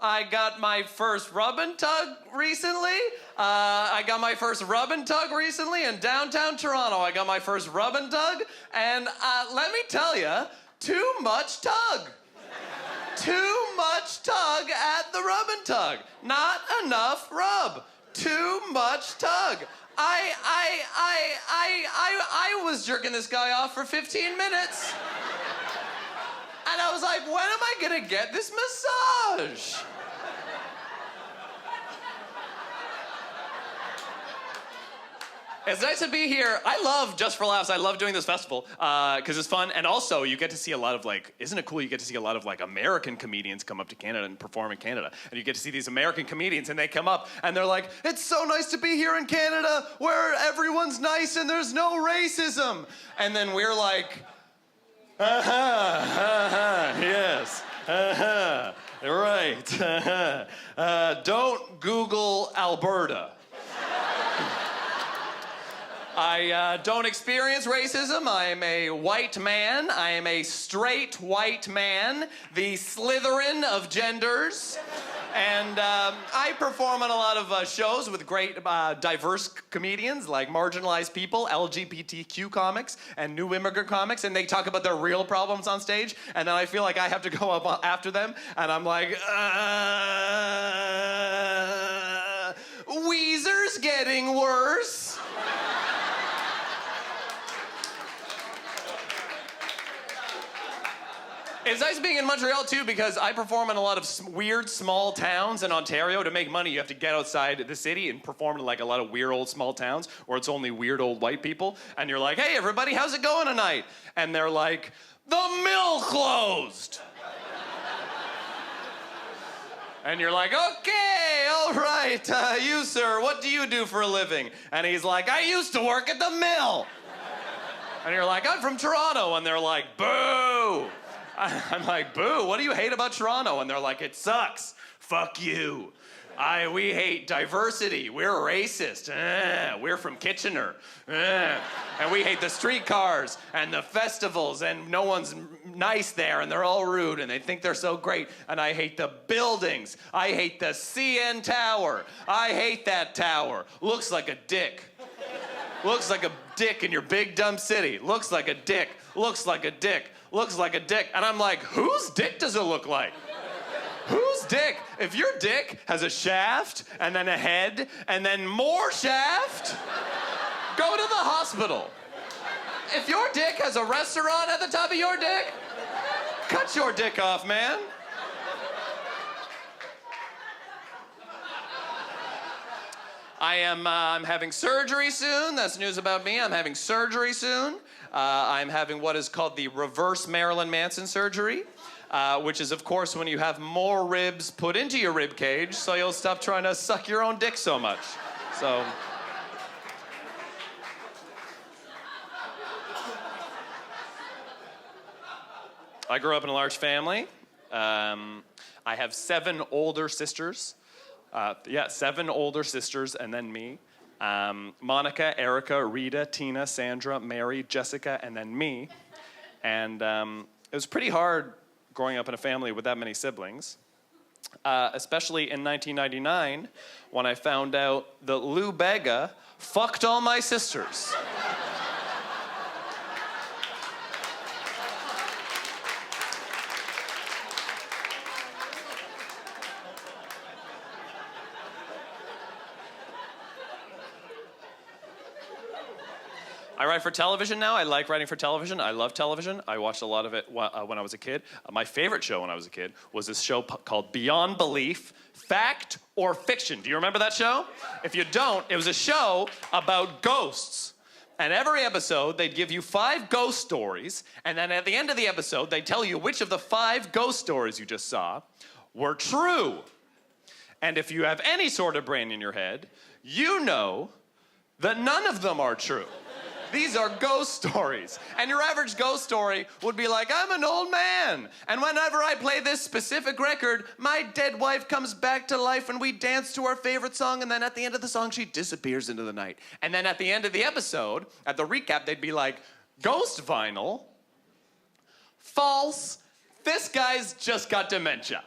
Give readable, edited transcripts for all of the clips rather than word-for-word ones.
I got my first rub and tug recently. In downtown Toronto. I got my first rub and tug, and let me tell you, too much tug. Too much tug at the rub and tug. Not enough rub. Too much tug. I was jerking this guy off for 15 minutes. And I was like, when am I gonna get this massage? It's nice to be here. I love Just for Laughs. I love doing this festival because it's fun. And also, you get to see a lot of, isn't it cool? You get to see a lot of, American comedians come up to Canada and perform in Canada. And you get to see these American comedians, and they come up, and they're like, it's so nice to be here in Canada where everyone's nice and there's no racism. And then we're like, yes, right, don't Google Alberta. I don't experience racism. I am a white man. I am a straight white man, the Slytherin of genders. And I perform on a lot of shows with great diverse comedians like marginalized people, LGBTQ comics, and new immigrant comics, and they talk about their real problems on stage, and then I feel like I have to go up after them, and I'm like, Weezer's getting worse. It's nice being in Montreal, too, because I perform in a lot of weird small towns in Ontario. To make money, you have to get outside the city and perform in, a lot of weird old small towns where it's only weird old white people. And you're like, hey, everybody, how's it going tonight? And they're like, the mill closed. And you're like, okay, all right, you, sir, what do you do for a living? And he's like, I used to work at the mill. And you're like, I'm from Toronto. And they're like, boo. I'm like, boo, what do you hate about Toronto? And they're like, it sucks. Fuck you. We hate diversity. We're racist. We're from Kitchener. And we hate the streetcars and the festivals, and no one's nice there, and they're all rude, and they think they're so great. And I hate the buildings. I hate the CN Tower. I hate that tower. Looks like a dick. Looks like a dick in your big dumb city. Looks like a dick. Looks like a dick. Looks like a dick. And I'm like, whose dick does it look like? Whose dick? If your dick has a shaft and then a head and then more shaft, go to the hospital. If your dick has a restaurant at the top of your dick, cut your dick off, man. I'm having surgery soon. That's news about me. I'm having surgery soon. I'm having what is called the reverse Marilyn Manson surgery, which is, of course, when you have more ribs put into your rib cage, so you'll stop trying to suck your own dick so much. So. I grew up in a large family. I have 7 older sisters. 7 older sisters, and then me. Monica, Erica, Rita, Tina, Sandra, Mary, Jessica, and then me. And it was pretty hard growing up in a family with that many siblings, especially in 1999 when I found out that Lou Bega fucked all my sisters. I write for television now. I like writing for television. I love television. I watched a lot of it when I was a kid. My favorite show when I was a kid was this show called Beyond Belief, Fact or Fiction. Do you remember that show? If you don't, it was a show about ghosts. And every episode, they'd give you 5 ghost stories, and then at the end of the episode, they'd tell you which of the 5 ghost stories you just saw were true. And if you have any sort of brain in your head, you know that none of them are true. These are ghost stories. And your average ghost story would be like, I'm an old man. And whenever I play this specific record, my dead wife comes back to life and we dance to our favorite song. And then at the end of the song, she disappears into the night. And then at the end of the episode, at the recap, they'd be like, ghost vinyl? False. This guy's just got dementia.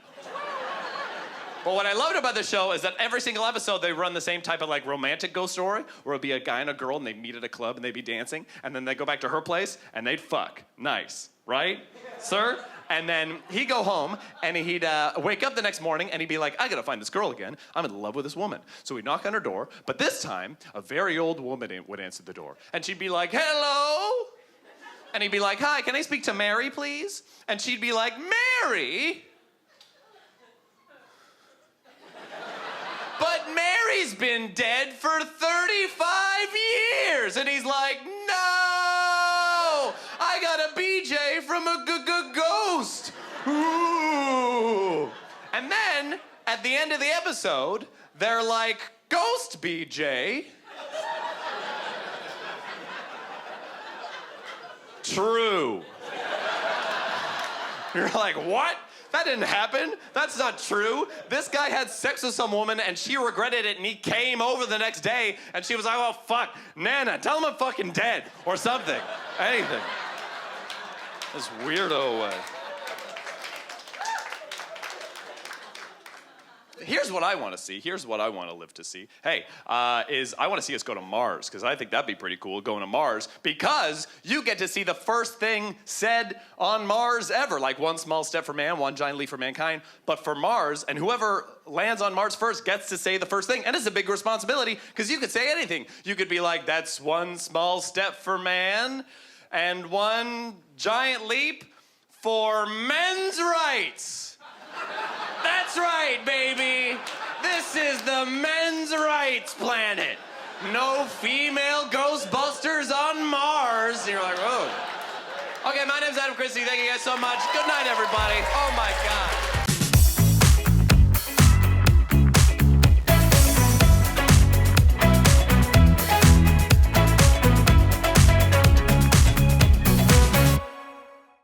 But what I loved about the show is that every single episode they run the same type of like romantic ghost story where it'll be a guy and a girl and they meet at a club and they'd be dancing and then they go back to her place and they'd fuck. Nice, right, sir? And then he'd go home and he'd wake up the next morning and he'd be like, I gotta find this girl again. I'm in love with this woman. So he'd knock on her door, but this time a very old woman would answer the door. And she'd be like, hello? And he'd be like, hi, can I speak to Mary, please? And she'd be like, Mary? But Mary's been dead for 35 years. And he's like, no, I got a BJ from a ghost. Ooh. And then at the end of the episode, they're like, ghost BJ. True. You're like, what? That didn't happen. That's not true. This guy had sex with some woman and she regretted it and he came over the next day and she was like, oh, fuck, Nana, tell him I'm fucking dead or something. Anything. This weirdo way. Here's what I want to see. Here's what I want to live to see. Hey, I want to see us go to Mars, because I think that'd be pretty cool, going to Mars, because you get to see the first thing said on Mars ever. Like, one small step for man, one giant leap for mankind. But for Mars, and whoever lands on Mars first gets to say the first thing. And it's a big responsibility, because you could say anything. You could be like, that's one small step for man, and one giant leap for men's rights. That's right, baby. This is the men's rights planet. No female Ghostbusters on Mars. And you're like, oh. Okay, my name's Adam Christie. Thank you guys so much. Good night, everybody. Oh, my God.